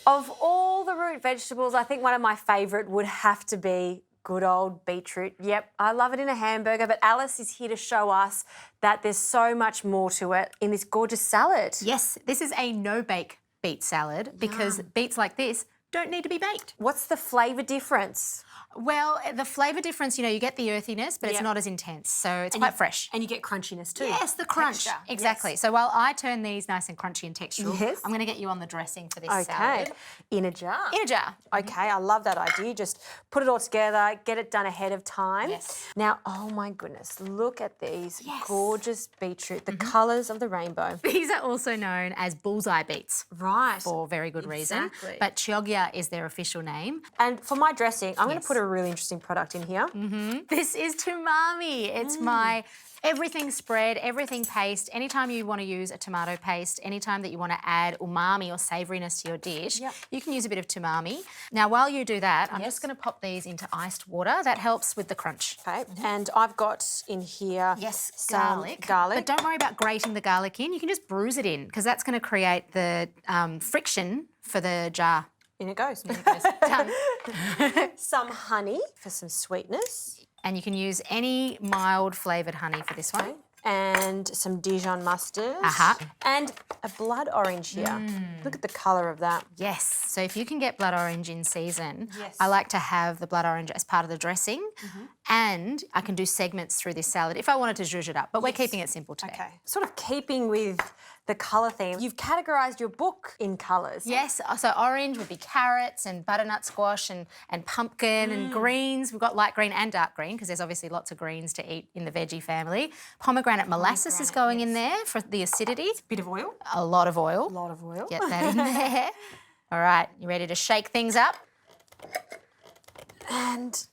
Of all the root vegetables, I think one of my favourite would have to be good old beetroot. Yep, I love it in a hamburger, but Alice is here to show us that there's so much more to it in this gorgeous salad. Yes, this is a no-bake beet salad because beets like this don't need to be baked. What's the flavour difference? Well, the flavour difference, you get the earthiness, but it's not as intense, so it's quite fresh. And you get crunchiness too. Yes, the crunch. Texture. Exactly. Yes. So while I turn these nice and crunchy and textural, Yes. I'm going to get you on the dressing for this Okay, salad. in a jar. In a jar. Okay, I love that idea. Just put it all together, get it done ahead of time. Yes. Now, oh my goodness, look at these Yes. gorgeous beetroot, the colours of the rainbow. These are also known as bullseye beets. Right. For very good reason. Exactly. But Chioggia is their official name. And for my dressing, I'm going to Yes. put a really interesting product in here. This is Tumami. It's my everything spread, everything paste. Anytime you want to use a tomato paste, anytime that you want to add umami or savouriness to your dish, you can use a bit of Tumami. Now, while you do that, I'm just going to pop these into iced water. That helps with the crunch. Okay, and I've got in here some garlic. But don't worry about grating the garlic in. You can just bruise it in because that's going to create the friction for the jar. In it goes. Done. Some honey for some sweetness. And you can use any mild flavoured honey for this one. And some Dijon mustard. And a blood orange here. Look at the colour of that. Yes. So if you can get blood orange in season, Yes. I like to have the blood orange as part of the dressing. And I can do segments through this salad if I wanted to zhuzh it up. But we're keeping it simple today. Okay. Sort of keeping with the colour theme, you've categorised your book in colours. Yes, so orange would be carrots and butternut squash and pumpkin and greens. We've got light green and dark green because there's obviously lots of greens to eat in the veggie family. Pomegranate molasses is going in there for the acidity. Bit of oil. A lot of oil. A lot of oil. Get that in there. All right, you ready to shake things up? And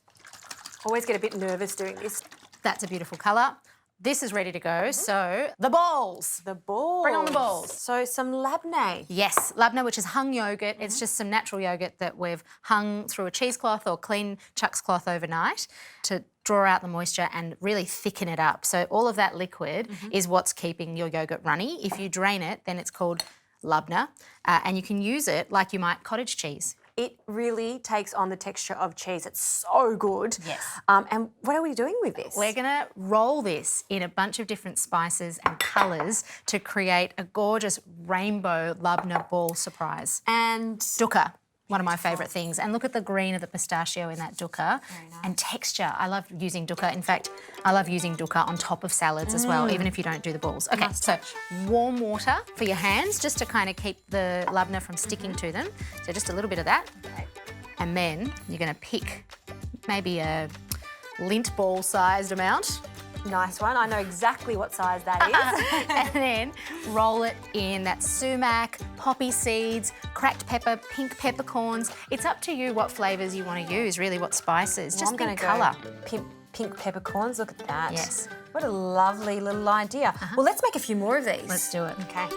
always get a bit nervous doing this. That's a beautiful colour. This is ready to go, so the balls. The balls. Bring on the balls. So some labneh. Yes, labneh, which is hung yogurt. It's just some natural yogurt that we've hung through a cheesecloth or clean chucks cloth overnight to draw out the moisture and really thicken it up. So all of that liquid is what's keeping your yogurt runny. If you drain it, then it's called labneh, and you can use it like you might cottage cheese. It really takes on the texture of cheese. It's so good. Yes. And what are we doing with this? We're going to roll this in a bunch of different spices and colours to create a gorgeous rainbow labneh ball surprise. And Dukkha, one of my favourite things. And look at the green of the pistachio in that dukkha. Very nice. And texture. I love using dukkha. In fact, I love using dukkha on top of salads as well, even if you don't do the balls. Okay, so warm water for your hands just to kind of keep the labneh from sticking to them. So just a little bit of that. Okay. And then you're going to pick maybe a lint ball sized amount. Nice one. I know exactly what size that is. And then roll it in that sumac, poppy seeds, cracked pepper, pink peppercorns. It's up to you what flavours you want to use, really, what spices. Just I'm going think to colour. go pink peppercorns. Look at that. Yes. What a lovely little idea. Well, let's make a few more of these. Let's do it. Okay.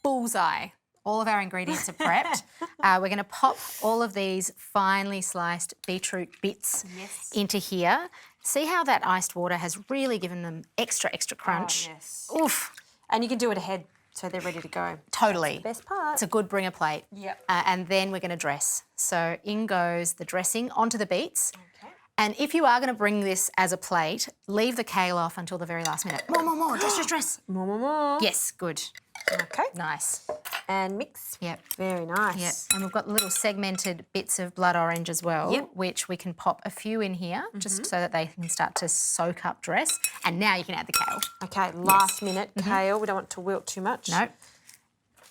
Bullseye. All of our ingredients are prepped. We're going to pop all of these finely sliced beetroot bits into here. See how that iced water has really given them extra crunch? Oh, yes. Oof. And you can do it ahead so they're ready to go. Totally. Best part. It's a good bringer plate. Yep. And then we're going to dress. So in goes the dressing onto the beets. Okay. And if you are going to bring this as a plate, leave the kale off until the very last minute. More. Dress. More. Yes, good. Okay. Nice. And mix. Yep. Very nice. Yep. And we've got little segmented bits of blood orange as well, which we can pop a few in here just so that they can start to soak up dress. And now you can add the kale. Okay, last minute kale. We don't want it to wilt too much. No.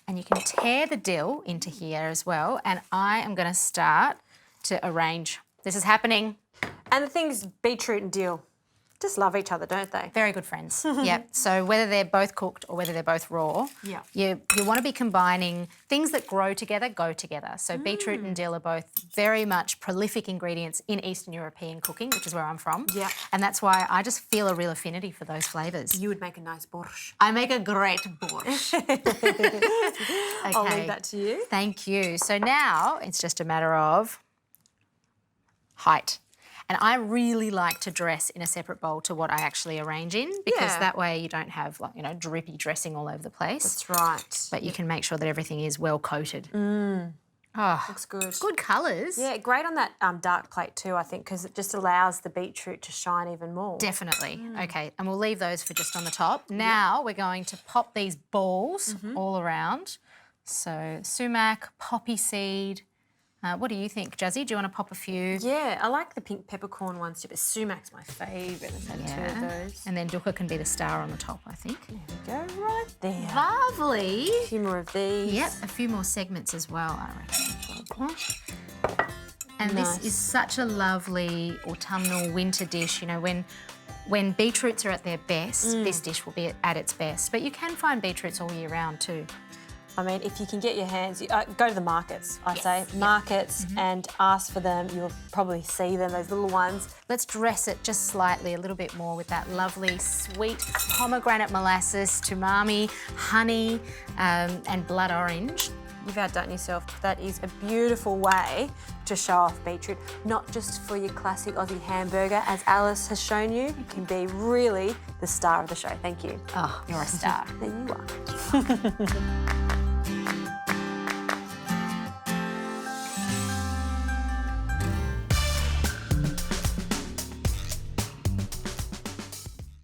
And you can tear the dill into here as well. And I am going to start to arrange. This is happening. And the thing's beetroot and dill just love each other, don't they? Very good friends. Yeah. So whether they're both cooked or whether they're both raw, Yeah. you want to be combining things that grow together, go together. So beetroot and dill are both very much prolific ingredients in Eastern European cooking, which is where I'm from. Yeah. And that's why I just feel a real affinity for those flavours. You would make a nice borscht. I make a great borscht. Okay. I'll leave that to you. Thank you. So now it's just a matter of height. And I really like to dress in a separate bowl to what I actually arrange in, because Yeah. that way you don't have, like, drippy dressing all over the place. That's right. But you can make sure that everything is well coated. Looks good. Good colours. Yeah, great on that dark plate too, I think, because it just allows the beetroot to shine even more. Definitely. Okay, and we'll leave those for just on the top. Now we're going to pop these balls all around. So sumac, poppy seed. What do you think, Jazzy? Do you want to pop a few? Yeah, I like the pink peppercorn ones too, but sumac's my favourite. Let's have two of those. And then dukkha can be the star on the top, I think. There we go, right there. Lovely. A few more of these. Yep, a few more segments as well, I reckon. And Nice. this is such a lovely autumnal winter dish. You know, when beetroots are at their best, this dish will be at its best. But you can find beetroots all year round too. I mean, if you can get your hands, go to the markets, I'd say. Yes, Markets and ask for them. You'll probably see them, those little ones. Let's dress it just slightly, a little bit more with that lovely sweet pomegranate molasses, tumami, honey, and blood orange. You've outdone yourself. That is a beautiful way to show off beetroot, not just for your classic Aussie hamburger, as Alice has shown you. You can be really the star of the show. Thank you. Oh, you're a star. There you are.